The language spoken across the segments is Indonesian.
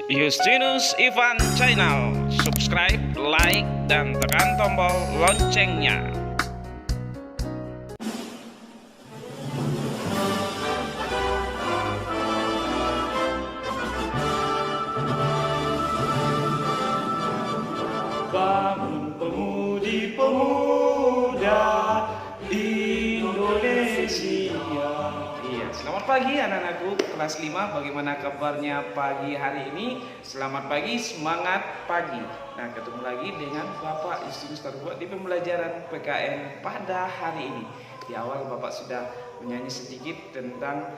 Justinus Ivan Channel. Subscribe, like, dan tekan tombol loncengnya. Bangun pemudi-pemuda Indonesia. Iya, selamat pagi anak-anakku kelas 5. Bagaimana kabarnya pagi hari ini? Selamat pagi, semangat pagi. Nah, ketemu lagi dengan Bapak Justinus Tarbuat di pembelajaran PKN pada hari ini. Di awal Bapak sudah menyanyi sedikit tentang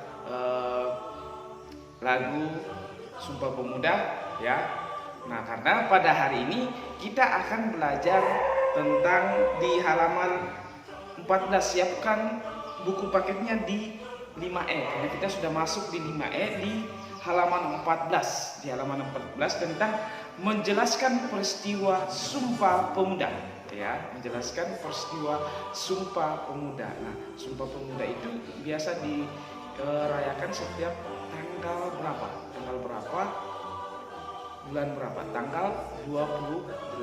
lagu Sumpah Pemuda, ya. Nah, karena pada hari ini kita akan belajar tentang di halaman 14. Siapkan buku paketnya di 5E, karena kita sudah masuk di 5E di halaman 14. Di halaman 14 tentang menjelaskan peristiwa Sumpah Pemuda, ya, menjelaskan peristiwa Sumpah Pemuda. Nah, Sumpah Pemuda itu biasa dirayakan setiap tanggal berapa? Tanggal berapa? Bulan berapa? Tanggal 28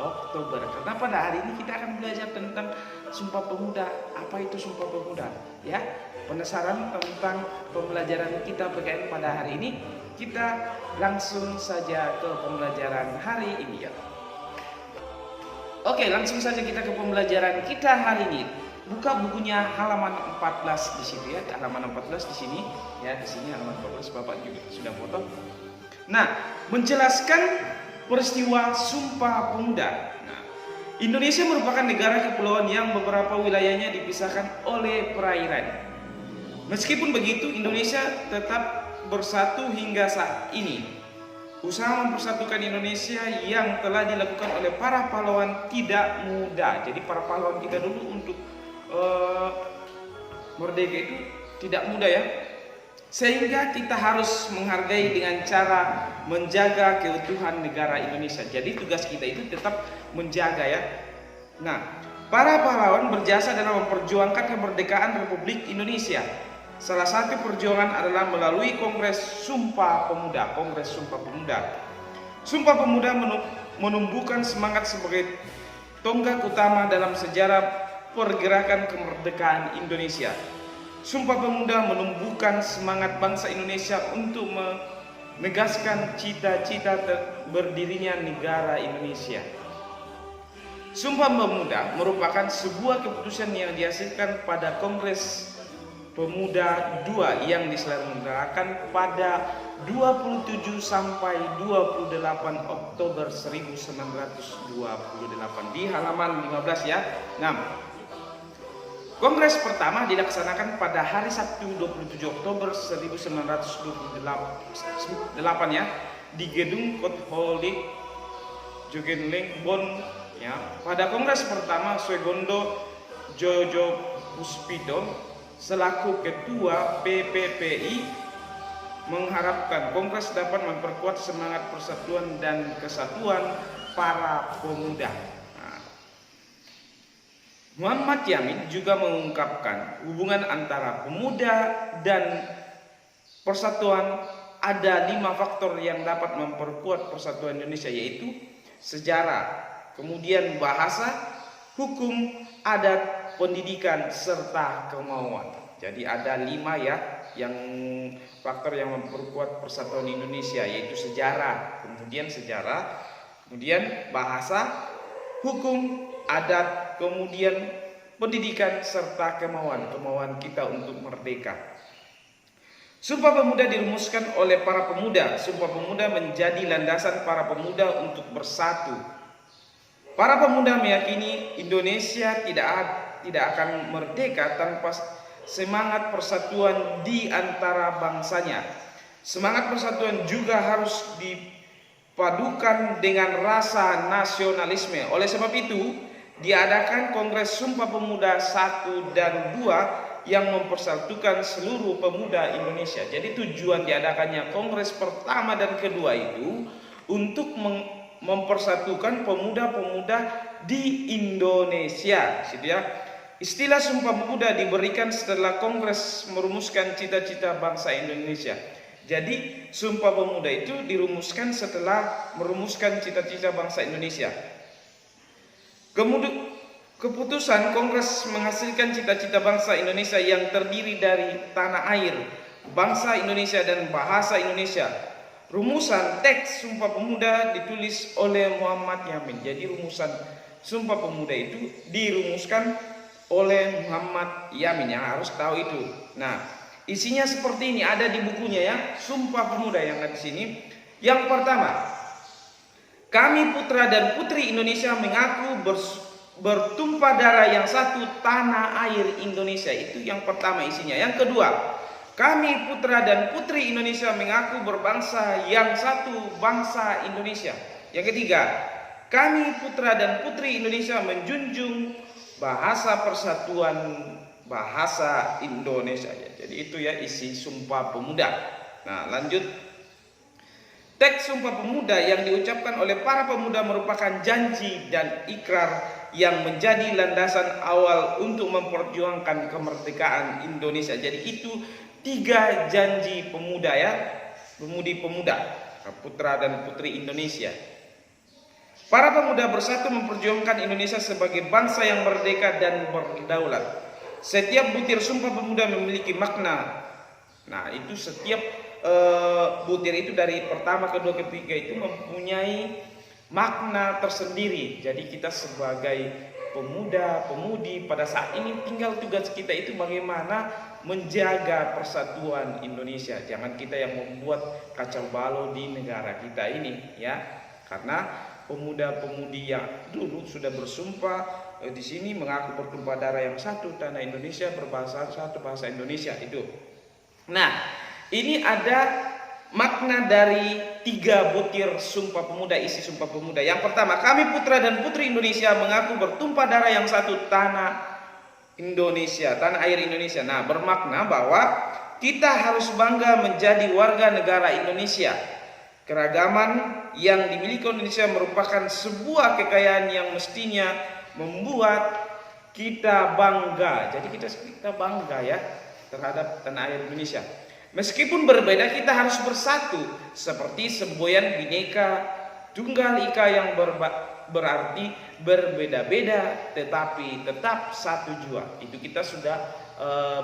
Oktober. Karena pada hari ini kita akan belajar tentang Sumpah Pemuda. Apa itu Sumpah Pemuda? Ya, penasaran tentang pembelajaran kita PKN pada hari ini? Kita langsung saja ke pembelajaran hari ini, ya. Oke, langsung saja kita ke pembelajaran kita hari ini. Buka bukunya halaman 14 di situ, ya. Halaman 14 di sini, ya, di sini halaman 14 Bapak juga sudah foto. Nah, menjelaskan peristiwa Sumpah Pemuda. Nah, Indonesia merupakan negara kepulauan yang beberapa wilayahnya dipisahkan oleh perairan. Meskipun begitu, Indonesia tetap bersatu hingga saat ini. Usaha mempersatukan Indonesia yang telah dilakukan oleh para pahlawan tidak mudah. Jadi para pahlawan kita dulu untuk merdeka itu tidak mudah, ya. Sehingga kita harus menghargai dengan cara menjaga keutuhan negara Indonesia. Jadi tugas kita itu tetap menjaga, ya. Nah, para pahlawan berjasa dalam memperjuangkan kemerdekaan Republik Indonesia. Salah satu perjuangan adalah melalui Kongres Sumpah Pemuda. Kongres Sumpah Pemuda. Sumpah Pemuda menumbuhkan semangat sebagai tonggak utama dalam sejarah pergerakan kemerdekaan Indonesia. Sumpah Pemuda menumbuhkan semangat bangsa Indonesia untuk menegaskan cita-cita berdirinya negara Indonesia. Sumpah Pemuda merupakan sebuah keputusan yang dihasilkan pada Kongres Pemuda II yang diselenggarakan pada 27 sampai 28 Oktober 1928 di halaman 15, ya. Nah, Kongres pertama dilaksanakan pada hari Sabtu 27 Oktober 1928, ya, di Gedung Kotholik Jogenling, Bonn, ya. Pada kongres pertama, Suegondo Jojo Puspito selaku ketua PPPI mengharapkan kongres dapat memperkuat semangat persatuan dan kesatuan para pemuda. Muhammad Yamin juga mengungkapkan hubungan antara pemuda dan persatuan. Ada 5 faktor yang dapat memperkuat persatuan Indonesia, yaitu sejarah, kemudian bahasa, hukum, adat, pendidikan, serta kemauan. Jadi ada 5, ya, yang faktor yang memperkuat persatuan Indonesia, yaitu sejarah, kemudian bahasa, hukum, adat, kemudian pendidikan, serta kemauan kita untuk merdeka. Sumpah Pemuda dirumuskan oleh para pemuda. Sumpah Pemuda menjadi landasan para pemuda untuk bersatu. Para pemuda meyakini Indonesia tidak akan merdeka tanpa semangat persatuan di antara bangsanya. Semangat persatuan juga harus dipadukan dengan rasa nasionalisme. Oleh sebab itu, diadakan Kongres Sumpah Pemuda 1 dan 2 yang mempersatukan seluruh pemuda Indonesia. Jadi tujuan diadakannya Kongres pertama dan kedua itu untuk mempersatukan pemuda-pemuda di Indonesia, ya. Istilah Sumpah Pemuda diberikan setelah Kongres merumuskan cita-cita bangsa Indonesia. Jadi Sumpah Pemuda itu dirumuskan setelah merumuskan cita-cita bangsa Indonesia. Keputusan Kongres menghasilkan cita-cita bangsa Indonesia yang terdiri dari tanah air, bangsa Indonesia dan bahasa Indonesia. Rumusan teks Sumpah Pemuda ditulis oleh Muhammad Yamin. Jadi rumusan Sumpah Pemuda itu dirumuskan oleh Muhammad Yamin, yang harus tahu itu. Nah, isinya seperti ini, ada di bukunya ya, Sumpah Pemuda yang ada di sini. Yang pertama, kami putra dan putri Indonesia mengaku bertumpah darah yang satu, tanah air Indonesia. Itu yang pertama isinya. Yang kedua, kami putra dan putri Indonesia mengaku berbangsa yang satu, bangsa Indonesia. Yang ketiga, kami putra dan putri Indonesia menjunjung bahasa persatuan, bahasa Indonesia. Jadi itu ya isi Sumpah Pemuda. Nah, lanjut. Teks Sumpah Pemuda yang diucapkan oleh para pemuda merupakan janji dan ikrar yang menjadi landasan awal untuk memperjuangkan kemerdekaan Indonesia. Jadi itu 3 janji pemuda ya, pemudi pemuda, putra dan putri Indonesia. Para pemuda bersatu memperjuangkan Indonesia sebagai bangsa yang merdeka dan berdaulat. Setiap butir Sumpah Pemuda memiliki makna. Nah, itu setiap butir itu dari pertama, kedua, ketiga itu mempunyai makna tersendiri. Jadi kita sebagai pemuda, pemudi pada saat ini tinggal tugas kita itu bagaimana menjaga persatuan Indonesia. Jangan kita yang membuat kacau balau di negara kita ini ya. Karena pemuda-pemudi yang dulu sudah bersumpah di sini mengaku bertumpah darah yang satu, tanah Indonesia, berbahasa satu, bahasa Indonesia itu. Nah, ini ada makna dari 3 butir Sumpah Pemuda, isi Sumpah Pemuda. Yang pertama, kami putra dan putri Indonesia mengaku bertumpah darah yang satu, tanah Indonesia, tanah air Indonesia. Nah, bermakna bahwa kita harus bangga menjadi warga negara Indonesia. Keragaman yang dimiliki Indonesia merupakan sebuah kekayaan yang mestinya membuat kita bangga. Jadi kita bangga ya terhadap tanah air Indonesia. Meskipun berbeda, kita harus bersatu seperti semboyan Bhinneka Tunggal Ika yang berarti berbeda-beda tetapi tetap satu jua. Itu kita sudah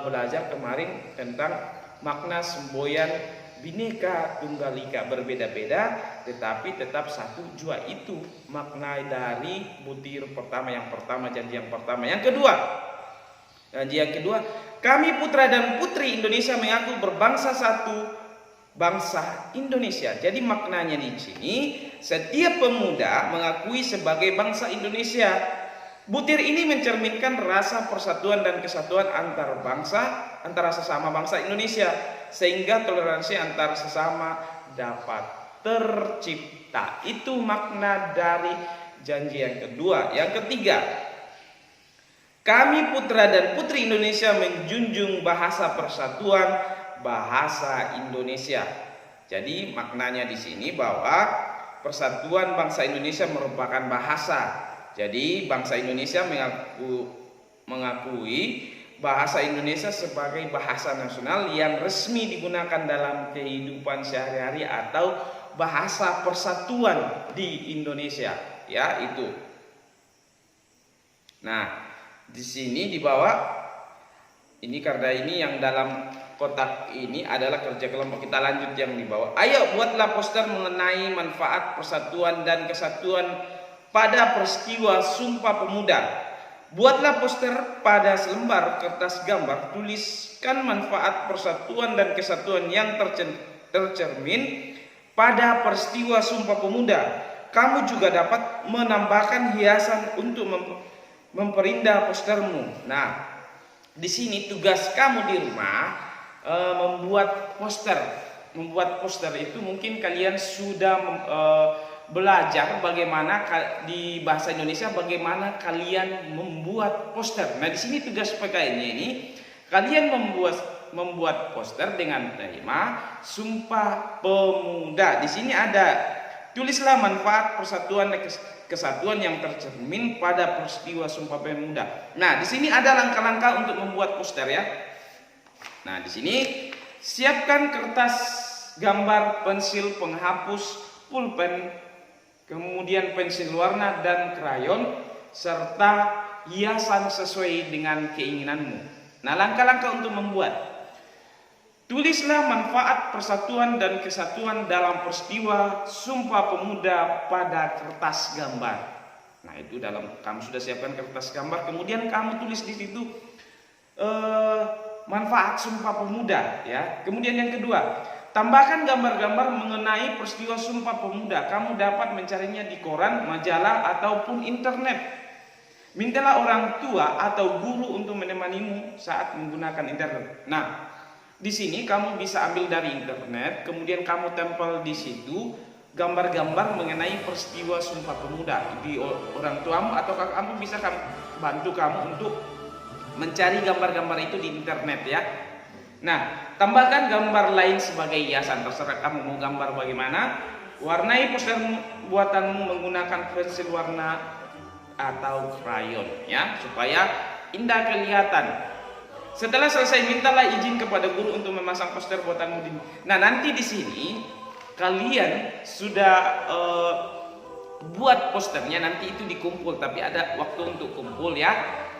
belajar kemarin tentang makna semboyan Bhinneka Tunggal Ika, berbeda-beda tetapi tetap satu jua. Itu makna dari butir pertama, janji yang pertama. Yang kedua, janji yang kedua, kami putra dan putri Indonesia mengaku berbangsa satu, bangsa Indonesia. Jadi maknanya di sini, setiap pemuda mengakui sebagai bangsa Indonesia. Butir ini mencerminkan rasa persatuan dan kesatuan antar bangsa, antara sesama bangsa Indonesia, sehingga toleransi antar sesama dapat tercipta. Itu makna dari janji yang kedua. Yang ketiga, kami putra dan putri Indonesia menjunjung bahasa persatuan, bahasa Indonesia. Jadi maknanya di sini bahwa persatuan bangsa Indonesia merupakan bahasa. Jadi bangsa Indonesia mengakui bahasa Indonesia sebagai bahasa nasional yang resmi digunakan dalam kehidupan sehari-hari atau bahasa persatuan di Indonesia. Ya, itu. Nah, di sini di bawah ini, karena ini yang dalam kotak ini adalah kerja kelompok. Kita lanjut yang di bawah. Ayo buatlah poster mengenai manfaat persatuan dan kesatuan pada peristiwa Sumpah Pemuda. Buatlah poster pada selembar kertas gambar. Tuliskan manfaat persatuan dan kesatuan yang tercermin pada peristiwa Sumpah Pemuda. Kamu juga dapat menambahkan hiasan untuk memperindah postermu. Nah, di sini tugas kamu di rumah membuat poster. Membuat poster itu mungkin kalian sudah belajar bagaimana di bahasa Indonesia bagaimana kalian membuat poster. Nah, di sini tugas PKN-nya ini kalian membuat poster dengan tema Sumpah Pemuda. Di sini ada tulislah manfaat persatuan dan kesatuan yang tercermin pada peristiwa Sumpah Pemuda. Nah, di sini ada langkah-langkah untuk membuat poster ya. Nah, di sini siapkan kertas gambar, pensil, penghapus, pulpen, kemudian pensil warna dan krayon, serta hiasan sesuai dengan keinginanmu. Nah, langkah-langkah untuk membuat. Tulislah manfaat persatuan dan kesatuan dalam peristiwa Sumpah Pemuda pada kertas gambar. Nah, itu kamu sudah siapkan kertas gambar, kemudian kamu tulis di situ manfaat Sumpah Pemuda, ya. Kemudian yang kedua, tambahkan gambar-gambar mengenai peristiwa Sumpah Pemuda. Kamu dapat mencarinya di koran, majalah, ataupun internet. Mintalah orang tua atau guru untuk menemanimu saat menggunakan internet. Nah, di sini kamu bisa ambil dari internet, kemudian kamu tempel di situ gambar-gambar mengenai peristiwa Sumpah Pemuda. Di orang tuamu atau kamu bisa bantu kamu untuk mencari gambar-gambar itu di internet, ya. Nah, tambahkan gambar lain sebagai hiasan, terserah kamu mau gambar bagaimana. Warnai poster buatanmu menggunakan pensil warna atau krayon, ya, supaya indah kelihatan. Setelah selesai, mintalah izin kepada guru untuk memasang poster buatanmu. Nah, nanti di sini kalian sudah buat posternya, nanti itu dikumpul, tapi ada waktu untuk kumpul, ya.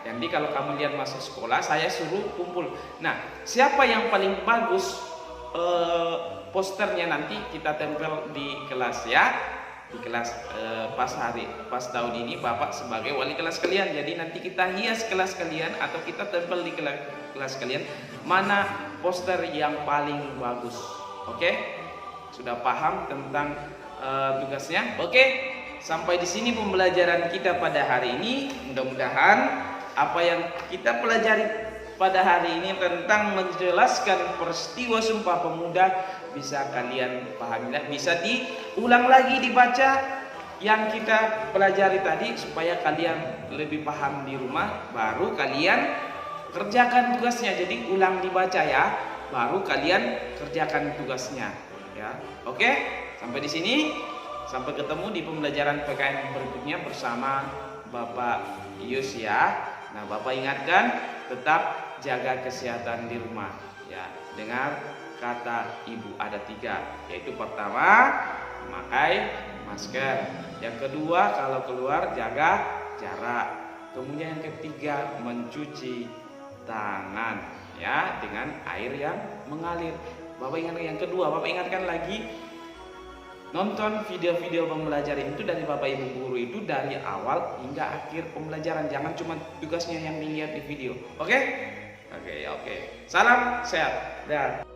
Jadi kalau kamu lihat masuk sekolah, saya suruh kumpul. Nah, siapa yang paling bagus posternya nanti kita tempel di kelas, ya. Di kelas pas tahun ini Bapak sebagai wali kelas kalian. Jadi nanti kita hias kelas kalian atau kita tempel di kelas kalian mana poster yang paling bagus. Oke? Sudah paham tentang tugasnya? Oke? Sampai di sini pembelajaran kita pada hari ini. Mudah-mudahan apa yang kita pelajari pada hari ini tentang menjelaskan peristiwa Sumpah Pemuda bisa kalian pahami, bisa diulang lagi dibaca yang kita pelajari tadi supaya kalian lebih paham di rumah, baru kalian kerjakan tugasnya. Jadi ulang dibaca, ya, baru kalian kerjakan tugasnya, ya. Oke, sampai di sini. Sampai ketemu di pembelajaran PKN berikutnya bersama Bapak Yus, ya. Nah, Bapak ingatkan tetap jaga kesehatan di rumah, ya. Dengar kata ibu, ada 3, yaitu pertama memakai masker, yang kedua kalau keluar jaga jarak, kemudian yang ketiga mencuci tangan, ya, dengan air yang mengalir. Bapak ingatkan yang kedua, Bapak ingatkan lagi, nonton video-video pembelajaran itu dari Bapak Ibu guru itu dari awal hingga akhir pembelajaran. Jangan cuma tugasnya yang dilihat di video. Oke? Oke. Salam sehat. Dah.